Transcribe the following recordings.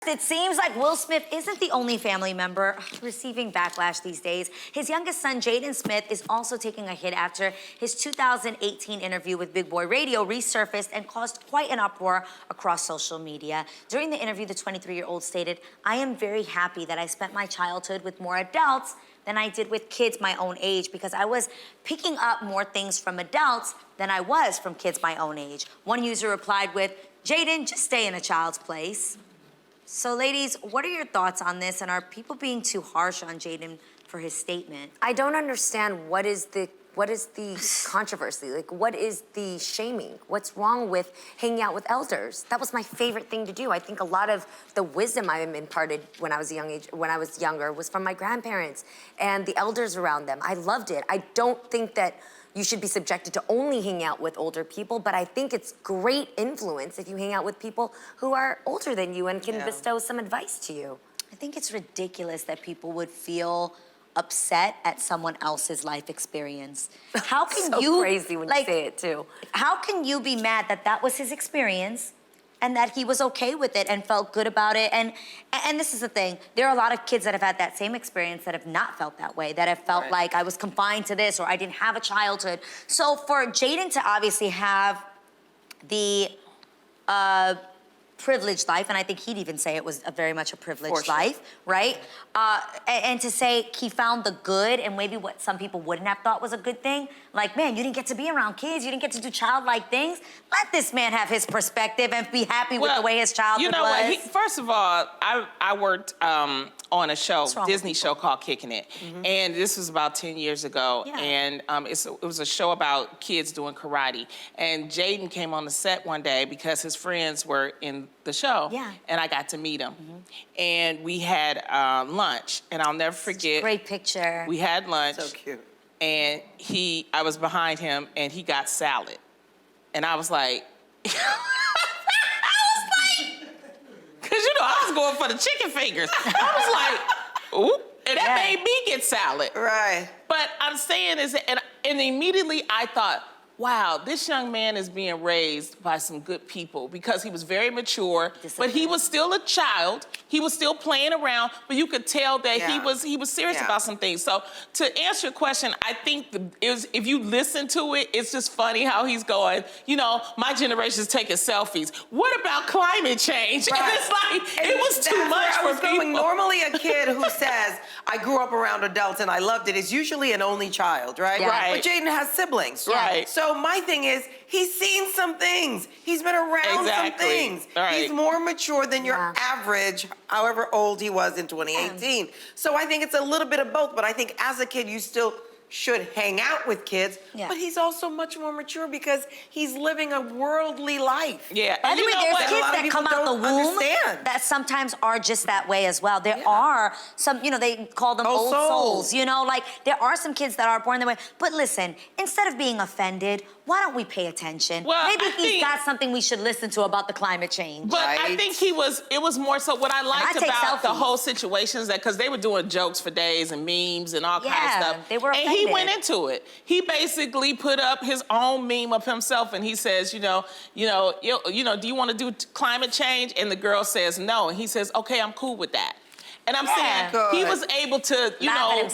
It seems like Will Smith isn't the only family member receiving backlash these days. His youngest son, Jaden Smith, is also taking a hit after his 2018 interview with Big Boy Radio resurfaced and caused quite an uproar across social media. During the interview, the 23-year-old stated, "I am very happy that I spent my childhood with more adults than I did with kids my own age because I was picking up more things from adults than I was from kids my own age." One user replied with, "Jaden, just stay in a child's place." So ladies, what are your thoughts on this, and are people being too harsh on Jaden for his statement? I don't understand what is the controversy? Like, what is the shaming? What's wrong with hanging out with elders? That was my favorite thing to do. I think a lot of the wisdom I imparted when I was younger was from my grandparents and the elders around them. I loved it. I don't think that you should be subjected to only hang out with older people, but I think it's great influence if you hang out with people who are older than you and can bestow some advice to you. I think it's ridiculous that people would feel upset at someone else's life experience. How can you crazy when you say it too. How can you be mad that that was his experience and that he was okay with it and felt good about it? And this is the thing, there are a lot of kids that have had that same experience that have not felt that way, that have felt like I was confined to this or I didn't have a childhood. So for Jaden to obviously have the privileged life, and I think he'd even say it was very much a privileged life, right? And to say he found the good and maybe what some people wouldn't have thought was a good thing, like, man, you didn't get to be around kids, you didn't get to do childlike things. Let this man have his perspective and be happy with the way his childhood was. What? First of all, I worked on a show, Disney show called Kicking It. And this was about 10 years ago. And it was a show about kids doing karate. And Jaden came on the set one day because his friends were in the show. And I got to meet him. And we had lunch. And I'll never forget. Great picture. We had lunch. So cute. And I was behind him and he got salad. And I was like, because I was going for the chicken fingers. I was like, ooh, and that made me get salad. Right. But I'm saying is, and immediately I thought, wow, this young man is being raised by some good people because he was very mature, but he was still a child. He was still playing around, but you could tell that he was serious about some things. So to answer your question, I think if you listen to it, it's just funny how he's going, you know, my generation's taking selfies. What about climate change? Right. And it's like, it was too much for people. Normally a kid who says, I grew up around adults and I loved it is usually an only child, right? Right. But Jaden has siblings. Right. So my thing is, he's seen some things. He's been around some things. Right. He's more mature than your average, however old he was in 2018. So I think it's a little bit of both, but I think as a kid, you still should hang out with kids, but he's also much more mature because he's living a worldly life. Yeah. By the way, there's kids that come out the womb that sometimes are just that way as well. There are some, you know, they call them old souls, you know, like there are some kids that are born that way. But listen, instead of being offended, why don't we pay attention? Well, maybe he's got something we should listen to about the climate change. But I think it was more so what I liked about the whole situation is that because they were doing jokes for days and memes and all kinds of stuff. They were offended. And he went into it. He basically put up his own meme of himself and he says, do you want to do climate change? And the girl says no. And he says, okay, I'm cool with that. And I'm saying he was able to,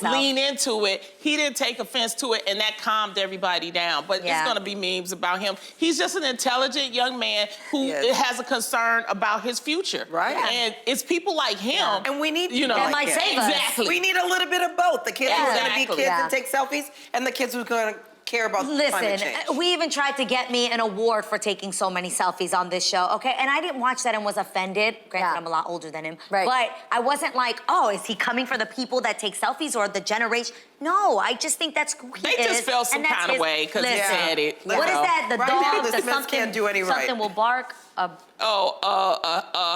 lean into it. He didn't take offense to it, and that calmed everybody down. But it's going to be memes about him. He's just an intelligent young man who has a concern about his future. Right. And it's people like him. And we need people that might save us. Exactly. We need a little bit of both. The kids who are going to be kids and take selfies, and the kids who are going to care about climate change. We even tried to get me an award for taking so many selfies on this show, okay? And I didn't watch that and was offended. Granted, I'm a lot older than him. Right. But I wasn't like, oh, is he coming for the people that take selfies or the generation? No, I just think that's who he is. They just felt some kind of way because he said it. What is that? The dog, the Smiths can't do any right. Something will bark. A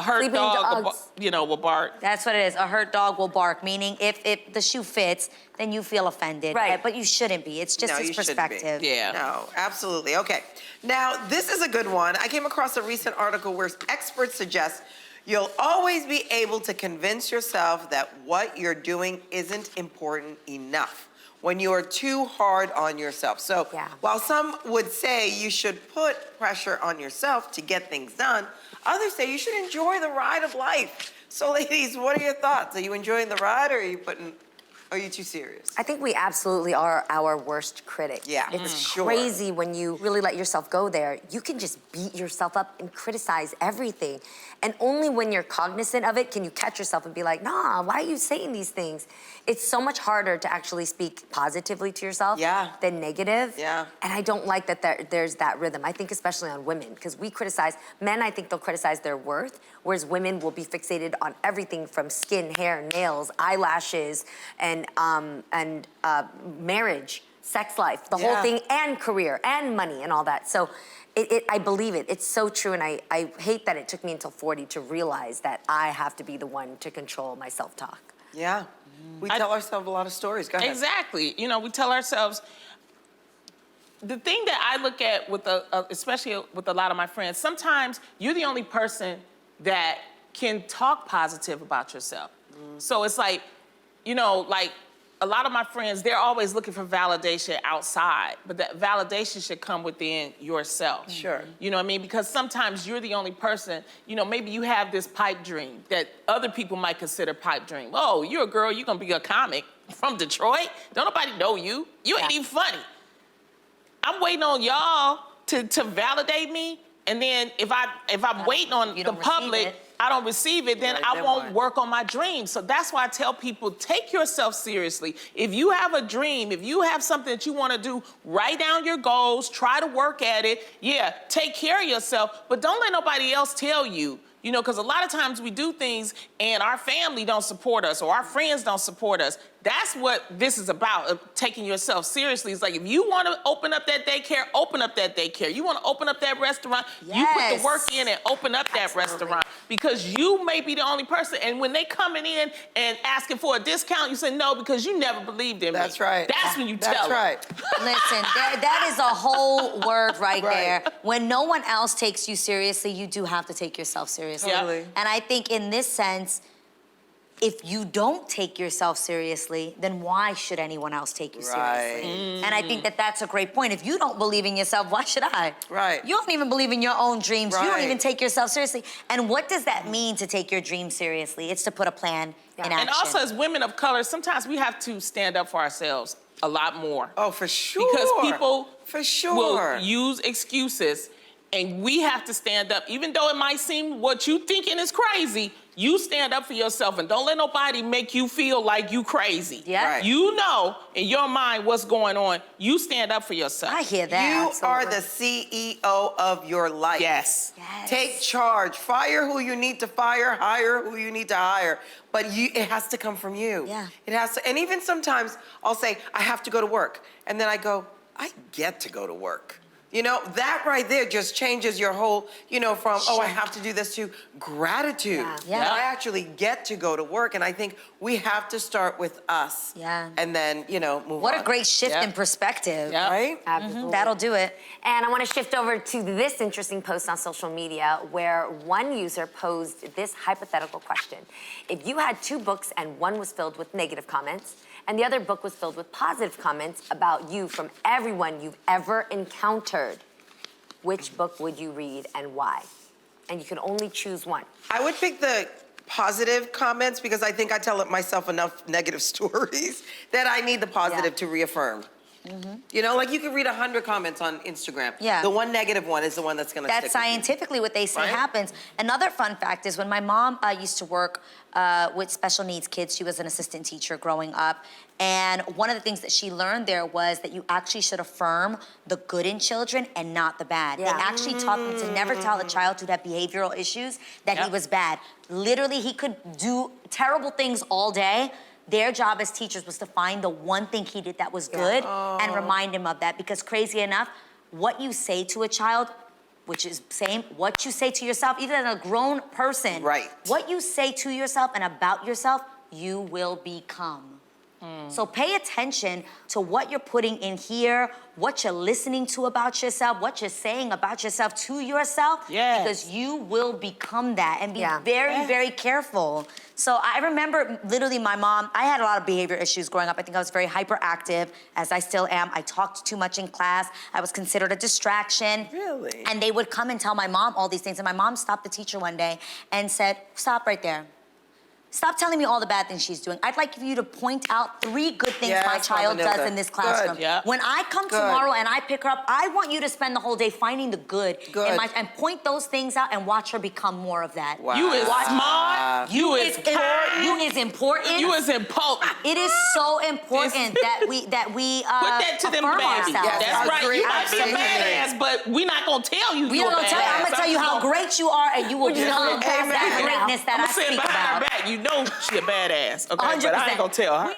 hurt dog, will bark. That's what it is. A hurt dog will bark, meaning if the shoe fits, then you feel offended. Right. But you shouldn't be. It's just his perspective. Yeah. No, absolutely. Okay. Now, this is a good one. I came across a recent article where experts suggest you'll always be able to convince yourself that what you're doing isn't important enough when you are too hard on yourself. So while some would say you should put pressure on yourself to get things done, others say you should enjoy the ride of life. So ladies, what are your thoughts? Are you enjoying the ride or are you too serious? I think we absolutely are our worst critic. Yeah, It's sure. crazy when you really let yourself go there. You can just beat yourself up and criticize everything. And only when you're cognizant of it can you catch yourself and be like, nah, why are you saying these things? It's so much harder to actually speak positively to yourself than negative. Yeah. And I don't like that there's that rhythm. I think especially on women, because we criticize, men, I think they'll criticize their worth, whereas women will be fixated on everything from skin, hair, nails, eyelashes, and marriage, sex life, the whole thing, and career, and money, and all that. So I believe it. It's so true, and I hate that it took me until 40 to realize that I have to be the one to control my self-talk. Yeah. We tell ourselves a lot of stories. Go ahead. Exactly. You know, we tell ourselves. The thing that I look at with especially with a lot of my friends, sometimes you're the only person that can talk positive about yourself. So it's like, you know, like a lot of my friends, they're always looking for validation outside, but that validation should come within yourself. Sure. You know what I mean? Because sometimes you're the only person, you know, maybe you have this pipe dream that other people might consider pipe dream. Oh, you're a girl, you're gonna be a comic from Detroit? Don't nobody know you. You ain't even funny. I'm waiting on y'all to validate me, and then if I'm waiting on the public, I don't receive it, then I won't work on my dream. So that's why I tell people, take yourself seriously. If you have a dream, if you have something that you want to do, write down your goals, try to work at it. Yeah, take care of yourself, but don't let nobody else tell you. You know, because a lot of times we do things and our family don't support us or our friends don't support us. That's what this is about, taking yourself seriously. It's like, if you want to open up that daycare, open up that daycare. You want to open up that restaurant, you put the work in and open up that restaurant, because you may be the only person. And when they coming in and asking for a discount, you say no because you never believed in me. That's right. That's when you tell That's them. right. Listen, that is a whole word right there. When no one else takes you seriously, you do have to take yourself seriously. Totally. And I think in this sense, if you don't take yourself seriously, then why should anyone else take you seriously? And I think that that's a great point. If you don't believe in yourself, why should I? Right. You don't even believe in your own dreams. You don't Right. even take yourself seriously. And what does that mean to take your dreams seriously? It's to put a plan in action. And also, as women of color, sometimes we have to stand up for ourselves a lot more. Oh, for sure. Because people for sure will use excuses, and we have to stand up. Even though it might seem what you thinking is crazy, you stand up for yourself, and don't let nobody make you feel like you crazy. Yeah. Right. You know in your mind what's going on. You stand up for yourself. I hear that. You are the CEO of your life. Yes. Take charge. Fire who you need to fire. Hire who you need to hire. But it has to come from you. Yeah. It has to. And even sometimes I'll say, I have to go to work. And then I go, I get to go to work. You know, that right there just changes your whole, you know, from, oh, I have to do this, to gratitude. Yeah. That I actually get to go to work. And I think we have to start with us. Yeah. And then, you know, move on. What a great shift Yeah. in perspective. Yeah. Right? Absolutely. That'll do it. And I want to shift over to this interesting post on social media where one user posed this hypothetical question. If you had two books and one was filled with negative comments and the other book was filled with positive comments about you from everyone you've ever encountered, which book would you read and why? And you can only choose one. I would pick the positive comments because I think I tell myself enough negative stories that I need the positive to reaffirm. You know, like you can read 100 comments on Instagram. Yeah. The one negative one is the one that's going to stick That's with you. scientifically what they say Right? happens. Another fun fact is when my mom used to work with special needs kids, she was an assistant teacher growing up. And one of the things that she learned there was that you actually should affirm the good in children and not the bad. Yeah. They actually taught them to never tell a child who had behavioral issues that he was bad. Literally, he could do terrible things all day. Their job as teachers was to find the one thing he did that was good and remind him of that. Because crazy enough, what you say to a child, which is same, what you say to yourself, even as a grown person, what you say to yourself and about yourself, you will become. So pay attention to what you're putting in here, what you're listening to about yourself, what you're saying about yourself to yourself, because you will become that, and be very, very careful. So I remember literally my mom, I had a lot of behavior issues growing up. I think I was very hyperactive, as I still am. I talked too much in class. I was considered a distraction. Really? And they would come and tell my mom all these things. And my mom stopped the teacher one day and said, stop right there. Stop telling me all the bad things she's doing. I'd like you to point out 3 good things Yes, my child Mama does Nilda. in this Good. classroom. Yeah. When I come Good. tomorrow and I pick her up, I want you to spend the whole day finding the good, Good. and point those things out and watch her become more of that. Wow. You is smart. You is kind. You is important. You is important. It is so important that we Put that to them affirm babies. ourselves. Yes, That's right. agree. You might be a Absolutely. badass, but we're not gonna tell you We you're don't a gonna tell you. I'm badass. gonna tell you how great you are, and you will become Amen. that greatness that I'm I gonna say it speak behind her about. back. You know she a badass, okay? But I 100%. ain't gonna tell her.